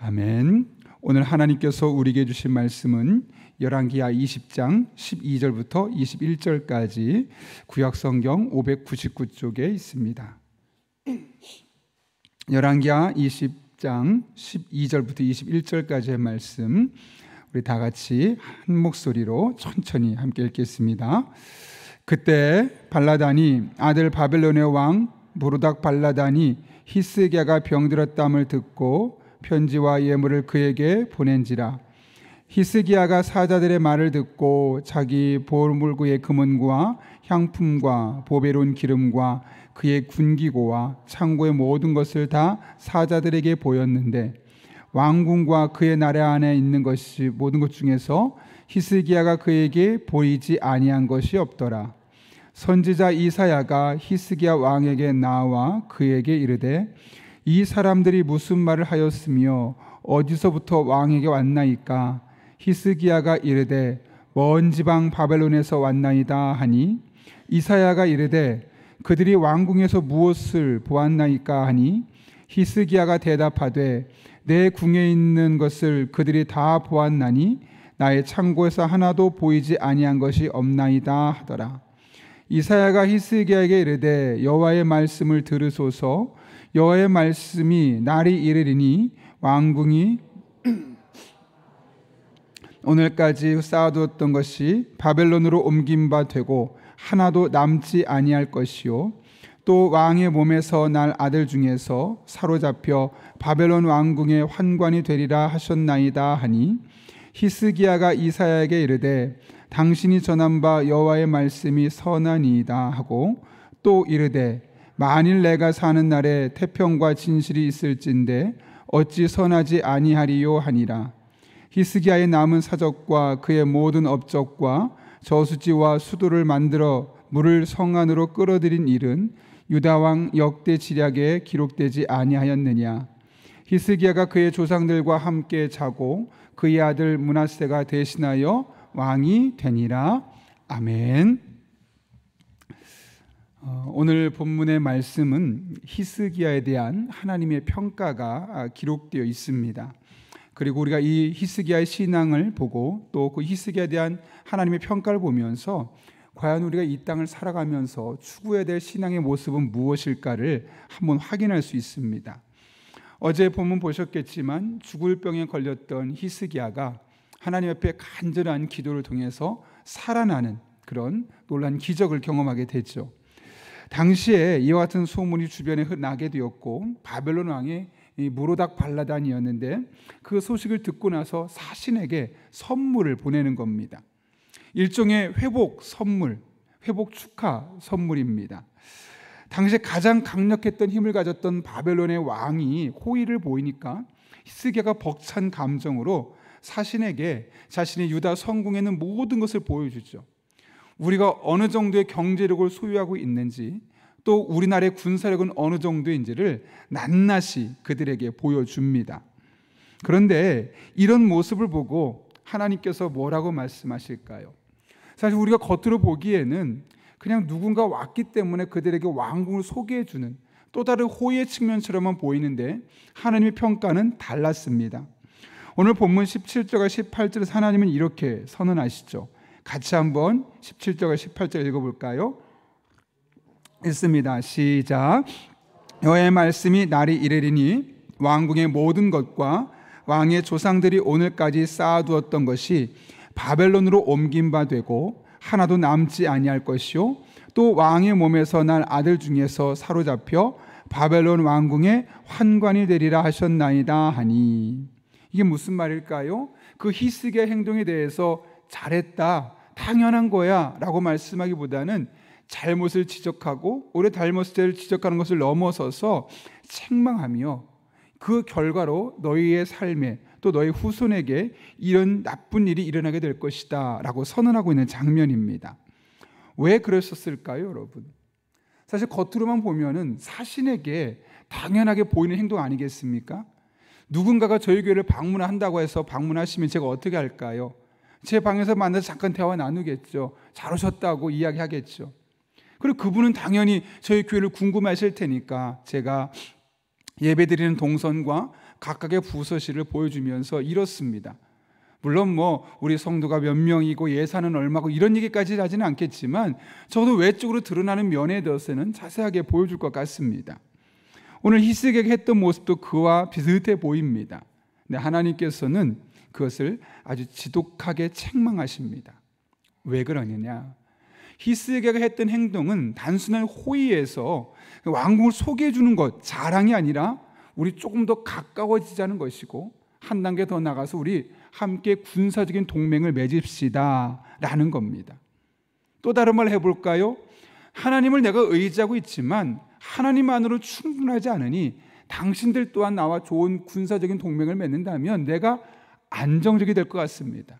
아멘. 오늘 하나님께서 우리에게 주신 말씀은 열왕기하 20장 12절부터 21절까지 구약성경 599쪽에 있습니다. 열왕기하 20장 12절부터 21절까지의 말씀, 우리 다 같이 한 목소리로 천천히 함께 읽겠습니다. 그때 발라단이 아들 바벨론의 왕 무로닥 발라단이 히스기야가 병들었담을 듣고 편지와 예물을 그에게 보낸지라. 히스기야가 사자들의 말을 듣고 자기 보물구의 금은과 향품과 보배로운 기름과 그의 군기고와 창고의 모든 것을 다 사자들에게 보였는데 왕궁과 그의 나라 안에 있는 것이 모든 것 중에서 히스기야가 그에게 보이지 아니한 것이 없더라. 선지자 이사야가 히스기야 왕에게 나와 그에게 이르되 이 사람들이 무슨 말을 하였으며 어디서부터 왕에게 왔나이까? 히스기야가 이르되 먼 지방 바벨론에서 왔나이다 하니 이사야가 이르되 그들이 왕궁에서 무엇을 보았나이까 하니 히스기야가 대답하되 내 궁에 있는 것을 그들이 다 보았나니 나의 창고에서 하나도 보이지 아니한 것이 없나이다 하더라. 이사야가 히스기야에게 이르되 여호와의 말씀을 들으소서. 여호와의 말씀이 날이 이르리니 왕궁이 오늘까지 쌓아두었던 것이 바벨론으로 옮긴 바 되고 하나도 남지 아니할 것이요 또 왕의 몸에서 날 아들 중에서 사로잡혀 바벨론 왕궁의 환관이 되리라 하셨나이다 하니 히스기야가 이사야에게 이르되 당신이 전한 바 여호와의 말씀이 선하니이다 하고 또 이르되 만일 내가 사는 날에 태평과 진실이 있을진데 어찌 선하지 아니하리요 하니라. 히스기야의 남은 사적과 그의 모든 업적과 저수지와 수도를 만들어 물을 성 안으로 끌어들인 일은 유다 왕 역대 지략에 기록되지 아니하였느냐. 히스기야가 그의 조상들과 함께 자고 그의 아들 므낫세가 대신하여 왕이 되니라. 아멘. 오늘 본문의 말씀은 히스기야에 대한 하나님의 평가가 기록되어 있습니다. 그리고 우리가 이 히스기야의 신앙을 보고 또 그 히스기야에 대한 하나님의 평가를 보면서 과연 우리가 이 땅을 살아가면서 추구해야 될 신앙의 모습은 무엇일까를 한번 확인할 수 있습니다. 어제 본문 보셨겠지만 죽을 병에 걸렸던 히스기야가 하나님 앞에 간절한 기도를 통해서 살아나는 그런 놀라운 기적을 경험하게 되죠. 당시에 이와 같은 소문이 주변에 나게 되었고 바벨론 왕의 무로닥 발라단이었는데 그 소식을 듣고 나서 사신에게 선물을 보내는 겁니다. 일종의 회복 선물, 회복 축하 선물입니다. 당시에 가장 강력했던 힘을 가졌던 바벨론의 왕이 호의를 보이니까 히스기야가 벅찬 감정으로 사신에게 자신의 유다 성궁에 있는 모든 것을 보여주죠. 우리가 어느 정도의 경제력을 소유하고 있는지 또 우리나라의 군사력은 어느 정도인지를 낱낱이 그들에게 보여줍니다. 그런데 이런 모습을 보고 하나님께서 뭐라고 말씀하실까요? 사실 우리가 겉으로 보기에는 그냥 누군가 왔기 때문에 그들에게 왕궁을 소개해주는 또 다른 호의의 측면처럼만 보이는데 하나님의 평가는 달랐습니다. 오늘 본문 17절과 18절에서 하나님은 이렇게 선언하시죠. 같이 한번 17절과 18절 읽어볼까요? 읽습니다. 시작. 여호와의 말씀이 날이 이르리니 왕궁의 모든 것과 왕의 조상들이 오늘까지 쌓아두었던 것이 바벨론으로 옮긴 바 되고 하나도 남지 아니할 것이요 또 왕의 몸에서 날 아들 중에서 사로잡혀 바벨론 왕궁의 환관이 되리라 하셨나이다 하니 이게 무슨 말일까요? 그 히스기야의 행동에 대해서 잘했다, 당연한 거야 라고 말씀하기보다는 잘못을 지적하고 오히려 잘못을 지적하는 것을 넘어서서 책망하며 그 결과로 너희의 삶에 또 너희 후손에게 이런 나쁜 일이 일어나게 될 것이다 라고 선언하고 있는 장면입니다. 왜 그랬었을까요, 여러분? 사실 겉으로만 보면은 사신에게 당연하게 보이는 행동 아니겠습니까? 누군가가 저희 교회를 방문한다고 해서 방문하시면 제가 어떻게 할까요? 제 방에서 만나서 잠깐 대화 나누겠죠. 잘 오셨다고 이야기하겠죠. 그리고 그분은 당연히 저희 교회를 궁금하실 테니까 제가 예배드리는 동선과 각각의 부서실을 보여주면서 이렇습니다. 물론 우리 성도가 몇 명이고 예산은 얼마고 이런 얘기까지 하지는 않겠지만 저도 외적으로 드러나는 면에 대해서는 자세하게 보여줄 것 같습니다. 오늘 히스기야가 했던 모습도 그와 비슷해 보입니다. 근데 하나님께서는 그것을 아주 지독하게 책망하십니다. 왜 그러느냐? 히스기야가 했던 행동은 단순한 호의에서 왕궁을 소개해 주는 것, 자랑이 아니라 우리 조금 더 가까워지자는 것이고, 한 단계 더 나가서 우리 함께 군사적인 동맹을 맺읍시다 라는 겁니다. 또 다른 말 해볼까요? 하나님을 내가 의지하고 있지만 하나님만으로 충분하지 않으니 당신들 또한 나와 좋은 군사적인 동맹을 맺는다면 내가 안정적이 될 것 같습니다.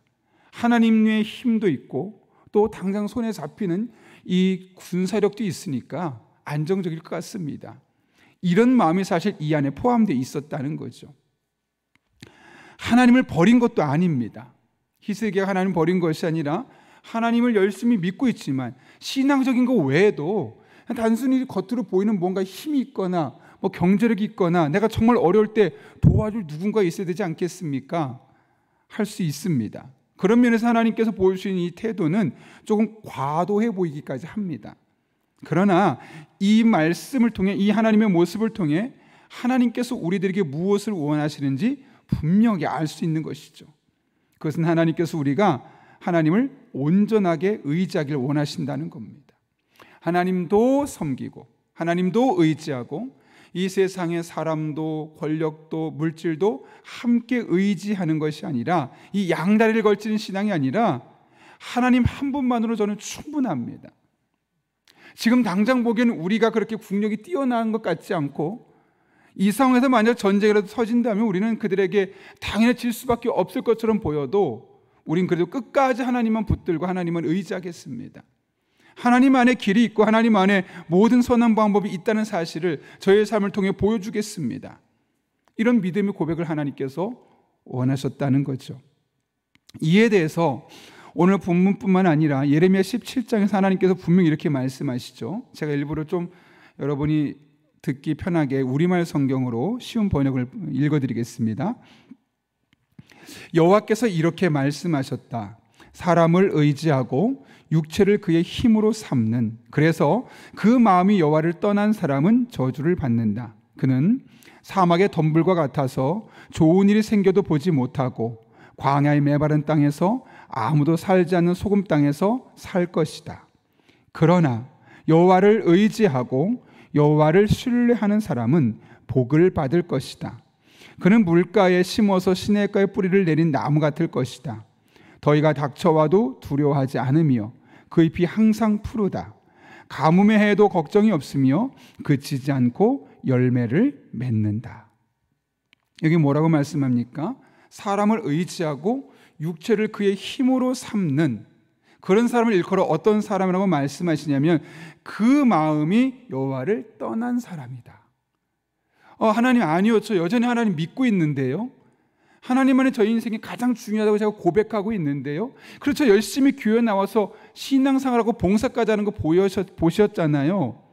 하나님의 힘도 있고 또 당장 손에 잡히는 이 군사력도 있으니까 안정적일 것 같습니다. 이런 마음이 사실 이 안에 포함되어 있었다는 거죠. 하나님을 버린 것도 아닙니다. 히스기야가 하나님 버린 것이 아니라 하나님을 열심히 믿고 있지만 신앙적인 것 외에도 단순히 겉으로 보이는 뭔가 힘이 있거나 경제력이 있거나 내가 정말 어려울 때 도와줄 누군가 있어야 되지 않겠습니까? 할 수 있습니다. 그런 면에서 하나님께서 보여주신 이 태도는 조금 과도해 보이기까지 합니다. 그러나 이 말씀을 통해, 이 하나님의 모습을 통해 하나님께서 우리들에게 무엇을 원하시는지 분명히 알 수 있는 것이죠. 그것은 하나님께서 우리가 하나님을 온전하게 의지하기를 원하신다는 겁니다. 하나님도 섬기고 하나님도 의지하고 이 세상의 사람도 권력도 물질도 함께 의지하는 것이 아니라, 이 양다리를 걸치는 신앙이 아니라 하나님 한 분만으로 저는 충분합니다. 지금 당장 보기에는 우리가 그렇게 국력이 뛰어난 것 같지 않고, 이 상황에서 만약 전쟁이라도 터진다면 우리는 그들에게 당연해질 수밖에 없을 것처럼 보여도 우린 그래도 끝까지 하나님만 붙들고 하나님을 의지하겠습니다. 하나님 안에 길이 있고 하나님 안에 모든 선한 방법이 있다는 사실을 저의 삶을 통해 보여주겠습니다. 이런 믿음의 고백을 하나님께서 원하셨다는 거죠. 이에 대해서 오늘 본문뿐만 아니라 예레미야 17장에서 하나님께서 분명히 이렇게 말씀하시죠. 제가 일부러 좀 여러분이 듣기 편하게 우리말 성경으로 쉬운 번역을 읽어드리겠습니다. 여호와께서 이렇게 말씀하셨다. 사람을 의지하고 육체를 그의 힘으로 삼는, 그래서 그 마음이 여호와를 떠난 사람은 저주를 받는다. 그는 사막의 덤불과 같아서 좋은 일이 생겨도 보지 못하고 광야의 메마른 땅에서 아무도 살지 않는 소금 땅에서 살 것이다. 그러나 여호와를 의지하고 여호와를 신뢰하는 사람은 복을 받을 것이다. 그는 물가에 심어서 시냇가에 뿌리를 내린 나무 같을 것이다. 더위가 닥쳐와도 두려워하지 않으며 그 잎이 항상 푸르다. 가뭄의 해에도 걱정이 없으며 그치지 않고 열매를 맺는다. 여기 뭐라고 말씀합니까? 사람을 의지하고 육체를 그의 힘으로 삼는 그런 사람을 일컬어 어떤 사람이라고 말씀하시냐면 그 마음이 여호와를 떠난 사람이다. 하나님 아니요, 저 여전히 하나님 믿고 있는데요. 하나님 안에 저희 인생이 가장 중요하다고 제가 고백하고 있는데요. 그렇죠, 열심히 교회 나와서 신앙생활하고 봉사까지 하는 거 보셨잖아요.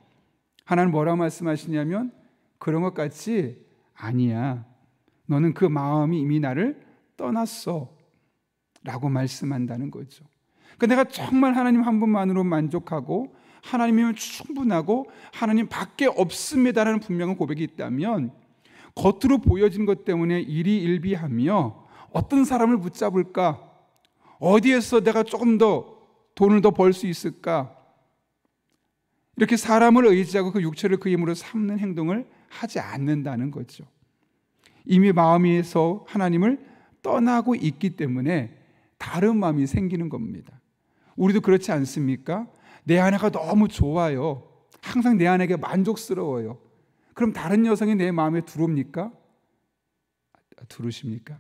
하나님 뭐라고 말씀하시냐면 그런 것 같지 아니야. 너는 그 마음이 이미 나를 떠났어 라고 말씀한다는 거죠. 그러니까 내가 정말 하나님 한 분만으로 만족하고 하나님이면 충분하고 하나님 밖에 없습니다라는 분명한 고백이 있다면 겉으로 보여진 것 때문에 일희일비하며 어떤 사람을 붙잡을까, 어디에서 내가 조금 더 돈을 더 벌 수 있을까, 이렇게 사람을 의지하고 그 육체를 그 힘으로 삼는 행동을 하지 않는다는 거죠. 이미 마음에서 하나님을 떠나고 있기 때문에 다른 마음이 생기는 겁니다. 우리도 그렇지 않습니까? 내 아내가 너무 좋아요. 항상 내 아내에게 만족스러워요. 그럼 다른 여성이 내 마음에 들어옵니까? 들으십니까?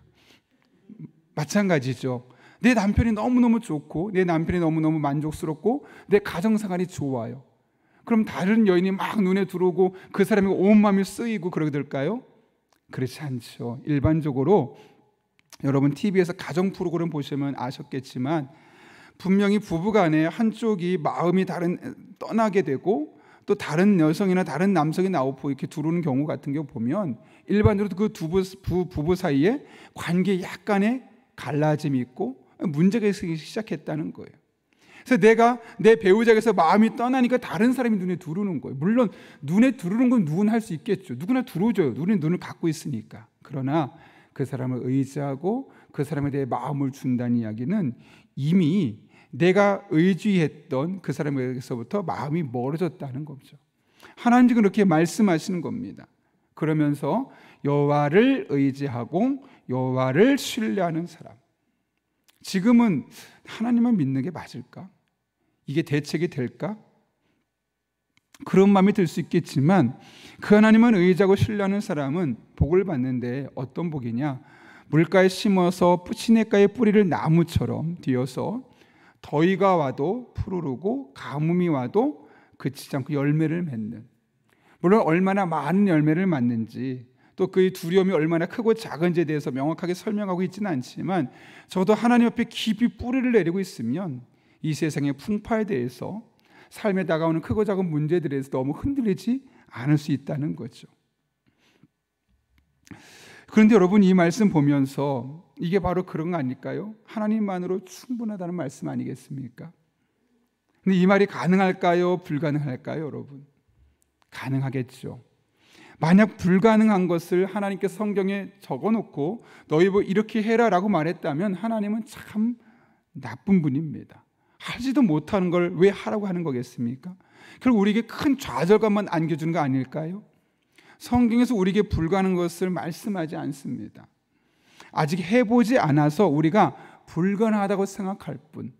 마찬가지죠. 내 남편이 너무너무 좋고 내 남편이 너무너무 만족스럽고 내 가정생활이 좋아요. 그럼 다른 여인이 막 눈에 들어오고 그 사람이 온 마음이 쓰이고 그러게 될까요? 그렇지 않죠. 일반적으로 여러분 TV에서 가정 프로그램 보시면 아셨겠지만 분명히 부부간에 한쪽이 마음이 떠나게 되고 또 다른 여성이나 다른 남성이 나오고 이렇게 들어오는 경우 같은 경우 보면 일반적으로 그 부부 사이에 관계에 약간의 갈라짐이 있고 문제가 있기 시작했다는 거예요. 그래서 내가 내 배우자에게서 마음이 떠나니까 다른 사람이 눈에 들어오는 거예요. 물론 눈에 들어오는 건 누구나 할 수 있겠죠. 누구나 들어오죠. 우리는 눈을 갖고 있으니까. 그러나 그 사람을 의지하고 그 사람에 대해 마음을 준다는 이야기는 이미 내가 의지했던 그 사람에게서부터 마음이 멀어졌다는 거죠. 하나님 지금 그렇게 말씀하시는 겁니다. 그러면서 여호와를 의지하고 여호와를 신뢰하는 사람. 지금은 하나님만 믿는 게 맞을까? 이게 대책이 될까? 그런 마음이 들 수 있겠지만 그 하나님만 의지하고 신뢰하는 사람은 복을 받는데 어떤 복이냐? 물가에 심어서 시냇가에 뿌리를 나무처럼 뒤어서 더위가 와도 푸르르고 가뭄이 와도 그치지 않고 열매를 맺는, 물론 얼마나 많은 열매를 맺는지 또 그의 두려움이 얼마나 크고 작은지에 대해서 명확하게 설명하고 있지는 않지만 저도 하나님 앞에 깊이 뿌리를 내리고 있으면 이 세상의 풍파에 대해서 삶에 다가오는 크고 작은 문제들에 대해서 너무 흔들리지 않을 수 있다는 거죠. 그런데 여러분, 이 말씀 보면서 이게 바로 그런 거 아닐까요? 하나님만으로 충분하다는 말씀 아니겠습니까? 근데 이 말이 가능할까요? 불가능할까요? 여러분, 가능하겠죠. 만약 불가능한 것을 하나님께서 성경에 적어놓고 너희 뭐 이렇게 해라 라고 말했다면 하나님은 참 나쁜 분입니다. 하지도 못하는 걸 왜 하라고 하는 거겠습니까? 결국 우리에게 큰 좌절감만 안겨주는 거 아닐까요? 성경에서 우리에게 불가능한 것을 말씀하지 않습니다. 아직 해보지 않아서 우리가 불가능하다고 생각할 뿐,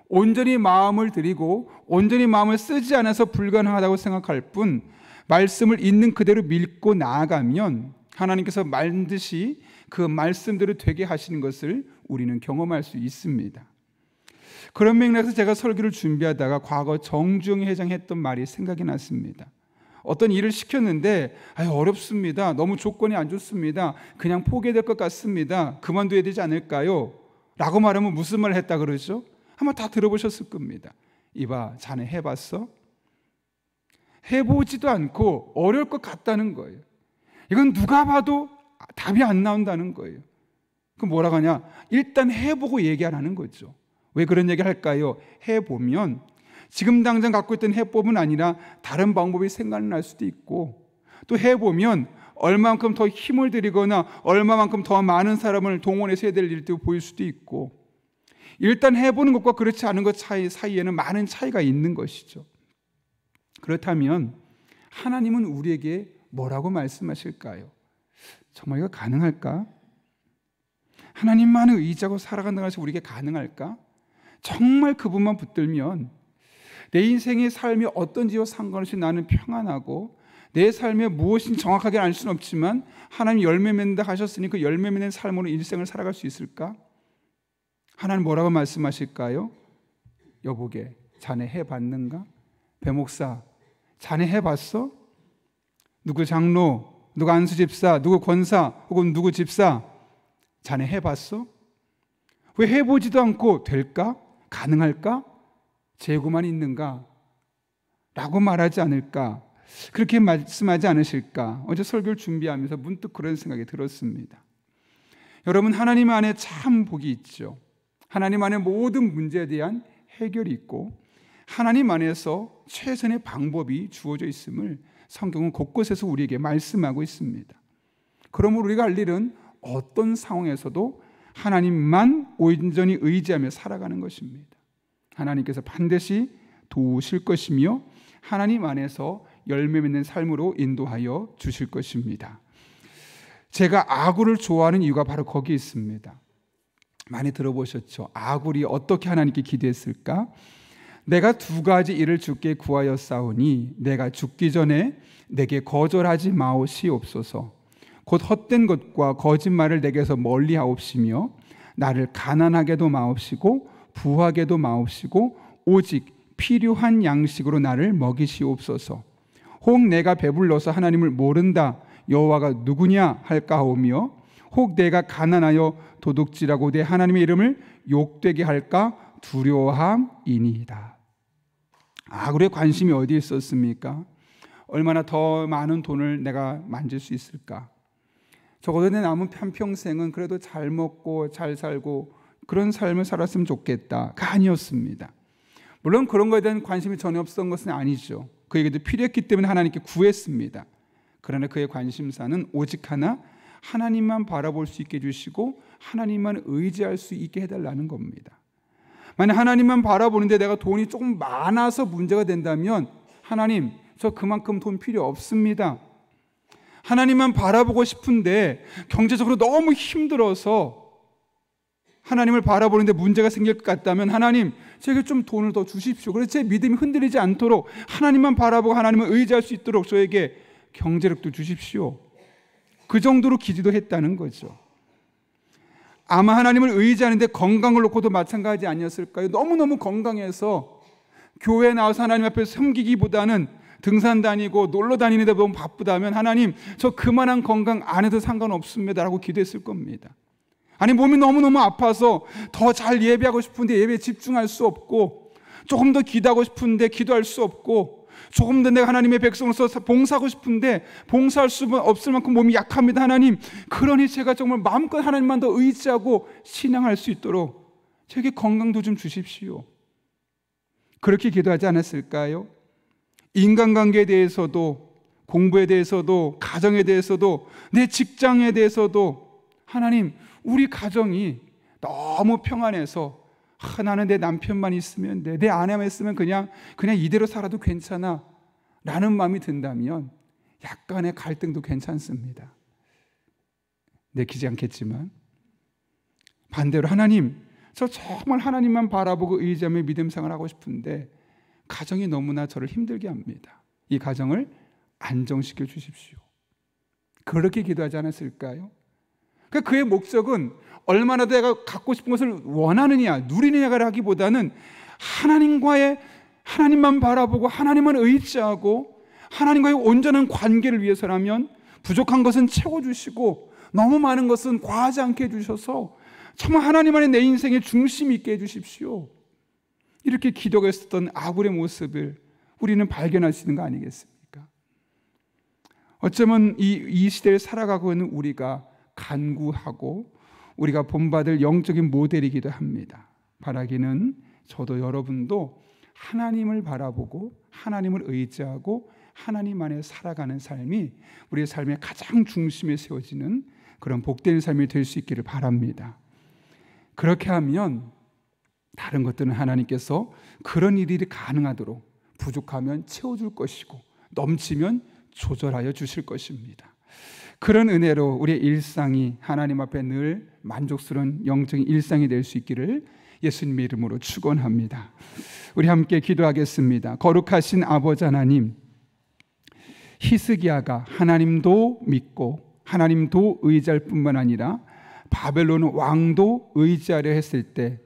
온전히 마음을 들이고 온전히 마음을 쓰지 않아서 불가능하다고 생각할 뿐, 말씀을 있는 그대로 믿고 나아가면 하나님께서 반드시 그 말씀대로 되게 하시는 것을 우리는 경험할 수 있습니다. 그런 맥락에서 제가 설교를 준비하다가 과거 정주영 회장이 했던 말이 생각이 났습니다. 어떤 일을 시켰는데 어렵습니다. 너무 조건이 안 좋습니다. 그냥 포기해야 될 것 같습니다. 그만둬야 되지 않을까요? 라고 말하면 무슨 말을 했다 그러죠? 아마 다 들어보셨을 겁니다. 이봐, 자네 해봤어? 해보지도 않고 어려울 것 같다는 거예요. 이건 누가 봐도 답이 안 나온다는 거예요. 그럼 뭐라고 하냐? 일단 해보고 얘기하라는 거죠. 왜 그런 얘기를 할까요? 해보면 지금 당장 갖고 있던 해법은 아니라 다른 방법이 생각날 수도 있고, 또 해보면 얼마만큼 더 힘을 들이거나 얼마만큼 더 많은 사람을 동원해서 해야 될 일도 보일 수도 있고, 일단 해보는 것과 그렇지 않은 것 사이에는 많은 차이가 있는 것이죠. 그렇다면 하나님은 우리에게 뭐라고 말씀하실까요? 정말 이거 가능할까? 하나님만을 의지하고 살아간다는 것이 우리에게 가능할까? 정말 그분만 붙들면 내 인생의 삶이 어떤지와 상관없이 나는 평안하고, 내 삶에 무엇인지 정확하게 알 수는 없지만 하나님이 열매 맺는다 하셨으니 그 열매 맺는 삶으로 일생을 살아갈 수 있을까? 하나님 뭐라고 말씀하실까요? 여보게, 자네 해봤는가? 배목사, 자네 해봤어? 누구 장로, 누구 안수집사, 누구 권사, 혹은 누구 집사, 자네 해봤어? 왜 해보지도 않고 될까? 가능할까? 재고만 있는가? 라고 말하지 않을까? 그렇게 말씀하지 않으실까? 어제 설교를 준비하면서 문득 그런 생각이 들었습니다. 여러분, 하나님 안에 참 복이 있죠. 하나님 안에 모든 문제에 대한 해결이 있고 하나님 안에서 최선의 방법이 주어져 있음을 성경은 곳곳에서 우리에게 말씀하고 있습니다. 그러므로 우리가 할 일은 어떤 상황에서도 하나님만 온전히 의지하며 살아가는 것입니다. 하나님께서 반드시 도우실 것이며 하나님 안에서 열매 맺는 삶으로 인도하여 주실 것입니다. 제가 아굴을 좋아하는 이유가 바로 거기에 있습니다. 많이 들어보셨죠? 아굴이 어떻게 하나님께 기도했을까? 내가 두 가지 일을 주께 구하였사오니 내가 죽기 전에 내게 거절하지 마옵시옵소서. 곧 헛된 것과 거짓말을 내게서 멀리하옵시며 나를 가난하게도 마옵시고 부하게도 마옵시고 오직 필요한 양식으로 나를 먹이시옵소서. 혹 내가 배불러서 하나님을 모른다 여호와가 누구냐 할까 하오며 혹 내가 가난하여 도둑질하고 내 하나님의 이름을 욕되게 할까 두려워함이니이다. 아굴의 관심이 어디에 있었습니까? 얼마나 더 많은 돈을 내가 만질 수 있을까? 적어도 내 남은 한평생은 그래도 잘 먹고 잘 살고 그런 삶을 살았으면 좋겠다가 아니었습니다. 물론 그런 거에 대한 관심이 전혀 없었던 것은 아니죠. 그에게도 필요했기 때문에 하나님께 구했습니다. 그러나 그의 관심사는 오직 하나, 하나님만 바라볼 수 있게 해주시고 하나님만 의지할 수 있게 해달라는 겁니다. 만약 하나님만 바라보는데 내가 돈이 조금 많아서 문제가 된다면 하나님, 저 그만큼 돈 필요 없습니다. 하나님만 바라보고 싶은데 경제적으로 너무 힘들어서 하나님을 바라보는데 문제가 생길 것 같다면 하나님, 제게 좀 돈을 더 주십시오. 그래서 제 믿음이 흔들리지 않도록 하나님만 바라보고 하나님을 의지할 수 있도록 저에게 경제력도 주십시오. 그 정도로 기도도 했다는 거죠. 아마 하나님을 의지하는데 건강을 놓고도 마찬가지 아니었을까요? 너무너무 건강해서 교회에 나와서 하나님 앞에 섬기기보다는 등산 다니고 놀러 다니는 데 너무 바쁘다면 하나님, 저 그만한 건강 안 해도 상관없습니다 라고 기도했을 겁니다. 아니, 몸이 너무너무 아파서 더 잘 예배하고 싶은데 예배에 집중할 수 없고, 조금 더 기도하고 싶은데 기도할 수 없고, 조금 더 내가 하나님의 백성으로서 봉사하고 싶은데 봉사할 수 없을 만큼 몸이 약합니다. 하나님, 그러니 제가 정말 마음껏 하나님만 더 의지하고 신앙할 수 있도록 저에게 건강도 좀 주십시오. 그렇게 기도하지 않았을까요? 인간관계에 대해서도, 공부에 대해서도, 가정에 대해서도, 내 직장에 대해서도 하나님, 우리 가정이 너무 평안해서 나는 내 남편만 있으면 돼, 내 아내만 있으면 그냥 이대로 살아도 괜찮아 라는 마음이 든다면 약간의 갈등도 괜찮습니다. 내키지 않겠지만 반대로 하나님, 저 정말 하나님만 바라보고 의지하며 믿음 생활하고 싶은데 가정이 너무나 저를 힘들게 합니다. 이 가정을 안정시켜 주십시오. 그렇게 기도하지 않았을까요? 그러니까 그의 목적은 얼마나 내가 갖고 싶은 것을 원하느냐, 누리느냐가 하기보다는 하나님만 바라보고 하나님만 의지하고 하나님과의 온전한 관계를 위해서라면 부족한 것은 채워주시고 너무 많은 것은 과하지 않게 해주셔서 정말 하나님 안에 내 인생의 중심이 있게 해주십시오. 이렇게 기도가 있었던 아굴의 모습을 우리는 발견할 수 있는 거 아니겠습니까? 어쩌면 이 시대를 살아가고 있는 우리가 간구하고 우리가 본받을 영적인 모델이기도 합니다. 바라기는 저도 여러분도 하나님을 바라보고 하나님을 의지하고 하나님 안에 살아가는 삶이 우리의 삶의 가장 중심에 세워지는 그런 복된 삶이 될 수 있기를 바랍니다. 그렇게 하면 다른 것들은 하나님께서 그런 일이 가능하도록 부족하면 채워줄 것이고 넘치면 조절하여 주실 것입니다. 그런 은혜로 우리의 일상이 하나님 앞에 늘 만족스러운 영적인 일상이 될 수 있기를 예수님의 이름으로 축원합니다. 우리 함께 기도하겠습니다. 거룩하신 아버지 하나님, 히스기야가 하나님도 믿고 하나님도 의지할 뿐만 아니라 바벨론 왕도 의지하려 했을 때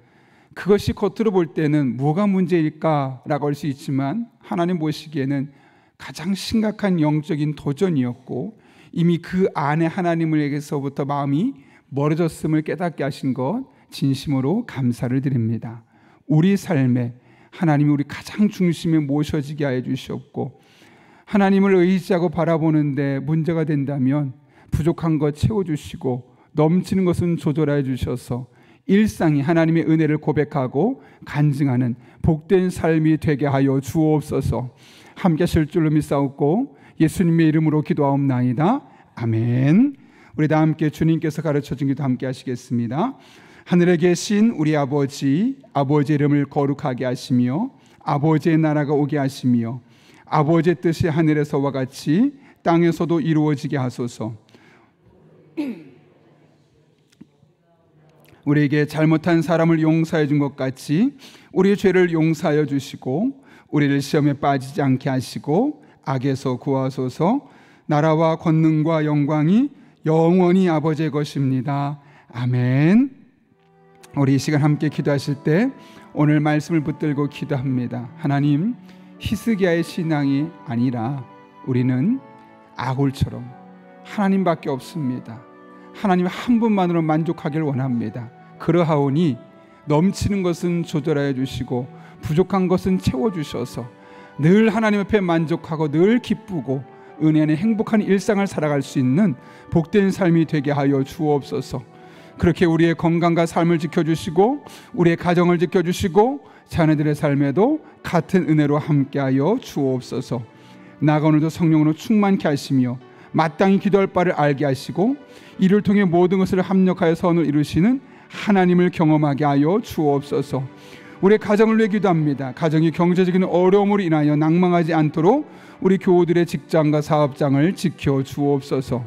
그것이 겉으로 볼 때는 뭐가 문제일까라고 할 수 있지만 하나님 보시기에는 가장 심각한 영적인 도전이었고 이미 그 안에 하나님에게서부터 마음이 멀어졌음을 깨닫게 하신 것 진심으로 감사를 드립니다. 우리 삶에 하나님이 우리 가장 중심에 모셔지게 하여 주시옵고 하나님을 의지하고 바라보는데 문제가 된다면 부족한 것 채워주시고 넘치는 것은 조절하여 주셔서 일상이 하나님의 은혜를 고백하고 간증하는 복된 삶이 되게 하여 주옵소서. 함께 하실 줄로 믿사옵고 예수님의 이름으로 기도하옵나이다. 아멘. 우리 다 함께 주님께서 가르쳐준 기도 함께 하시겠습니다. 하늘에 계신 우리 아버지, 아버지의 이름을 거룩하게 하시며 아버지의 나라가 오게 하시며 아버지의 뜻이 하늘에서와 같이 땅에서도 이루어지게 하소서. 우리에게 잘못한 사람을 용서해 준 것 같이 우리의 죄를 용서하여 주시고 우리를 시험에 빠지지 않게 하시고 악에서 구하소서. 나라와 권능과 영광이 영원히 아버지의 것입니다. 아멘. 우리 이 시간 함께 기도하실 때 오늘 말씀을 붙들고 기도합니다. 하나님, 히스기야의 신앙이 아니라 우리는 아굴처럼 하나님밖에 없습니다. 하나님 한 분만으로 만족하기를 원합니다. 그러하오니 넘치는 것은 조절하여 주시고 부족한 것은 채워주셔서 늘 하나님 앞에 만족하고 늘 기쁘고 은혜 안에 행복한 일상을 살아갈 수 있는 복된 삶이 되게 하여 주옵소서. 그렇게 우리의 건강과 삶을 지켜주시고 우리의 가정을 지켜주시고 자녀들의 삶에도 같은 은혜로 함께하여 주옵소서. 나아가 오늘도 성령으로 충만케 하시며 마땅히 기도할 바를 알게 하시고 이를 통해 모든 것을 합력하여 선을 이루시는 하나님을 경험하게 하여 주옵소서. 우리의 가정을 위해 기도합니다. 가정이 경제적인 어려움으로 인하여 낭망하지 않도록 우리 교우들의 직장과 사업장을 지켜 주옵소서.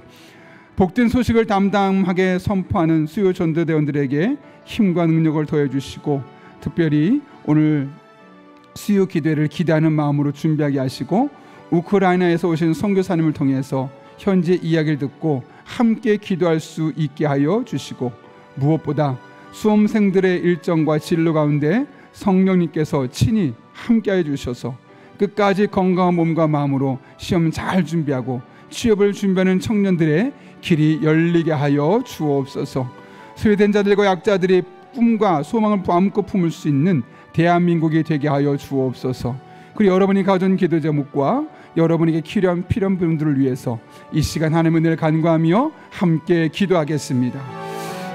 복된 소식을 담담하게 선포하는 수요 전도대원들에게 힘과 능력을 더해 주시고 특별히 오늘 수요 기도회를 기대하는 마음으로 준비하게 하시고 우크라이나에서 오신 선교사님을 통해서 현재 이야기를 듣고 함께 기도할 수 있게 하여 주시고 무엇보다 수험생들의 일정과 진로 가운데 성령님께서 친히 함께해 주셔서 끝까지 건강한 몸과 마음으로 시험 잘 준비하고 취업을 준비하는 청년들의 길이 열리게 하여 주옵소서. 소외된 자들과 약자들이 꿈과 소망을 마음껏 품을 수 있는 대한민국이 되게 하여 주옵소서. 그리고 여러분이 가진 기도 제목과 여러분에게 필요한 분들을 위해서 이 시간 하나님의 은혜를 간구하며 함께 기도하겠습니다.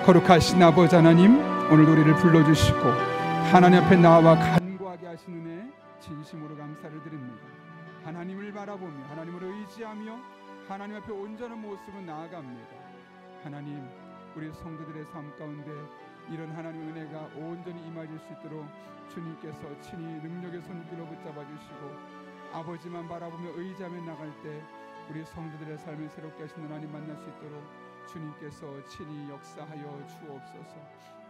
거룩하신 아버지 하나님, 오늘도 우리를 불러주시고 하나님 앞에 나와 간구하게 하신 은혜 진심으로 감사를 드립니다. 하나님을 바라보며 하나님을 의지하며 하나님 앞에 온전한 모습으로 나아갑니다. 하나님, 우리 성도들의 삶 가운데 이런 하나님의 은혜가 온전히 임하실 수 있도록 주님께서 친히 능력의 손길로 붙잡아 주시고 아버지만 바라보며 의지하며 나갈 때 우리 성도들의 삶을 새롭게 하시는 하나님 만날 수 있도록 주님께서 친히 역사하여 주옵소서.